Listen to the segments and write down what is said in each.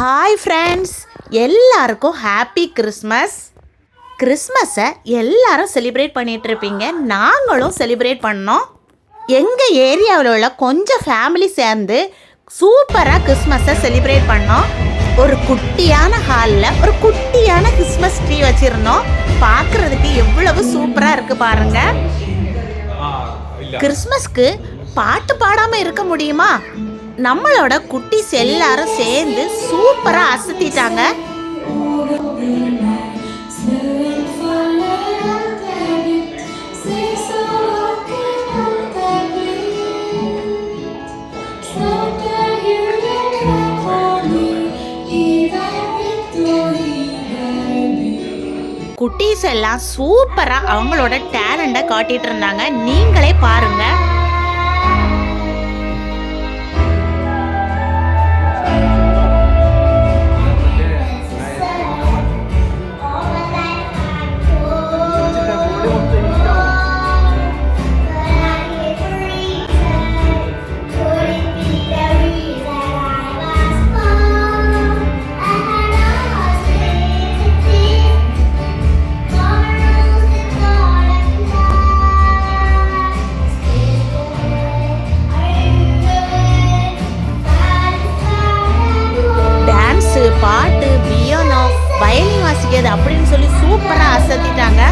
Hi friends, எல்லாருக்கும் happy Christmas. கிறிஸ்மஸை எல்லாரும் celebrate பண்ணிகிட்டு இருப்பீங்க, நாங்களும் செலிப்ரேட் பண்ணோம். எங்கள் ஏரியாவில் உள்ள கொஞ்சம் ஃபேமிலி சேர்ந்து சூப்பராக கிறிஸ்மஸை செலிப்ரேட் பண்ணோம். ஒரு குட்டியான ஹாலில் ஒரு குட்டியான கிறிஸ்மஸ் ட்ரீ வச்சுருந்தோம். பார்க்குறதுக்கு எவ்வளவு சூப்பராக இருக்குது பாருங்கள். கிறிஸ்மஸ்க்கு பாட்டு பாடாமல் இருக்க முடியுமா? நம்மளோட குட்டீஸ் எல்லாரும் சேர்ந்து சூப்பரா அசத்திட்டாங்க. குட்டீஸ் எல்லாம் சூப்பரா அவங்களோட டேலண்ட காட்டிட்டு இருந்தாங்க. நீங்களே பாருங்க. பாட்டு, பியானோ, வயலின் வாசிக்கிறது அப்படின்னு சொல்லி சூப்பரா அசத்திட்டாங்க.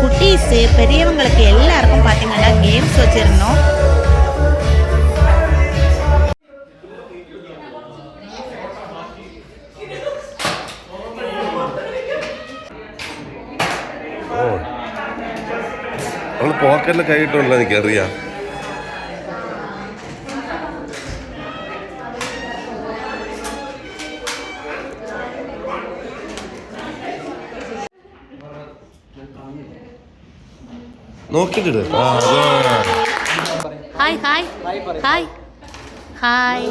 குட்டீஸு பெரியவங்களுக்கு எல்லாருக்கும் பார்த்தீங்கன்னா கேம்ஸ் வச்சுருந்தோம். പോക്കറ്റിൽ കൈയിട്ടുണ്ടല്ലോ എനിക്കറിയാം. നോക്കിട്ട് ഹായ് ഹായ് ഹായ് ഹായ്.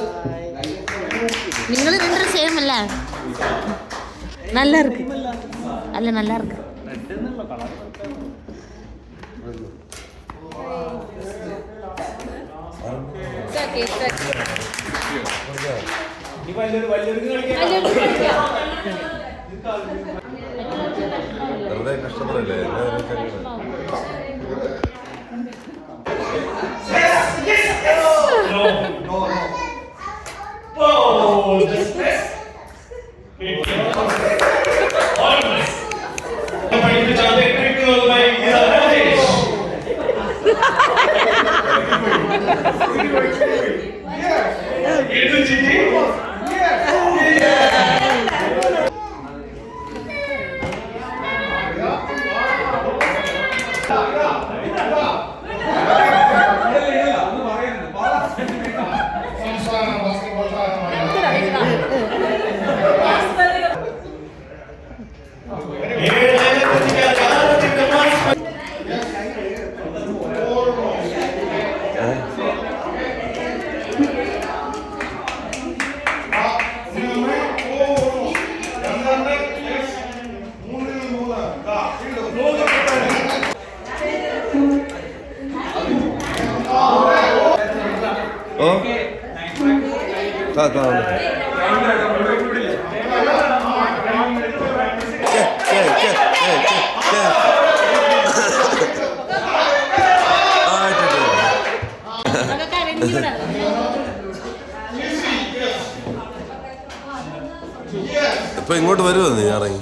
നിങ്ങൾ ரெண்டும் சேம் இல்ல? நல்லா இருக்கு அல்ல, நல்லா இருக்கு. കഷ്ടപ്പെടല്ലേ. ഇപ്പൊ ഇങ്ങോട്ട് വരുമോ നീ ഇറങ്ങി?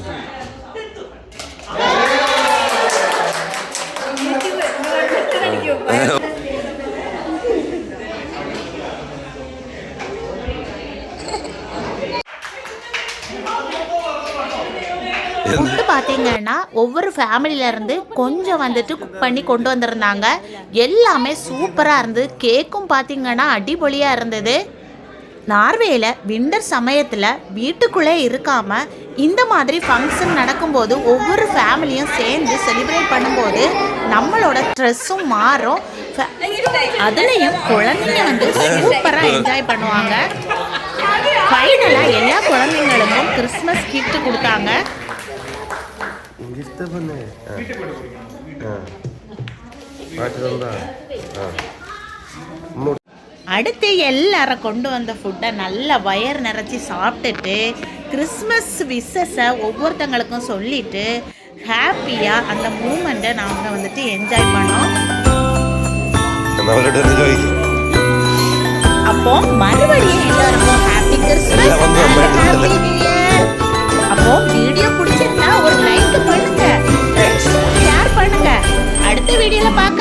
பார்த்தீங்கன்னா ஒவ்வொரு ஃபேமிலியிலேருந்து கொஞ்சம் வந்துட்டு குக் பண்ணி கொண்டு வந்திருந்தாங்க. எல்லாமே சூப்பராக இருந்து, கேக்கும் பார்த்தீங்கன்னா அடிபொலியாக இருந்தது. நார்வேயில் விண்டர் சமயத்தில் வீட்டுக்குள்ளே இருக்காமல் இந்த மாதிரி ஃபங்க்ஷன் நடக்கும்போது ஒவ்வொரு ஃபேமிலியும் சேர்ந்து செலிப்ரேட் பண்ணும்போது நம்மளோட ஸ்ட்ரெஸ்ஸும் மாறும். அதுலேயும் குழந்தைங்க வந்து சூப்பராக என்ஜாய் பண்ணுவாங்க. ஃபைனலாக எல்லா குழந்தைங்களுக்கும் கிறிஸ்மஸ் கிஃப்ட் கொடுத்தாங்க. அடுத்து எல்லாரும் கொண்டு வந்த ஃபுட்டை நல்லா வயர் நிறைச்சி சாப்பிட்டுட்டு கிறிஸ்மஸ் விஷஸை ஒவ்வொருத்தங்களுக்கும் சொல்லிட்டு ஹாப்பியாக அந்த மூமெண்ட்டை நாங்கள் வந்துட்டு என்ஜாய் பண்ணோம். அப்போ மறுபடியும் எல்லாருக்கும் happy Christmas, happy new year. அப்போ வீடியோ பிடிச்சிருந்தா ஒரு லைக் பண்ணுங்க, ஷேர் பண்ணுங்க. அடுத்த வீடியோல பார்க்கலாம்.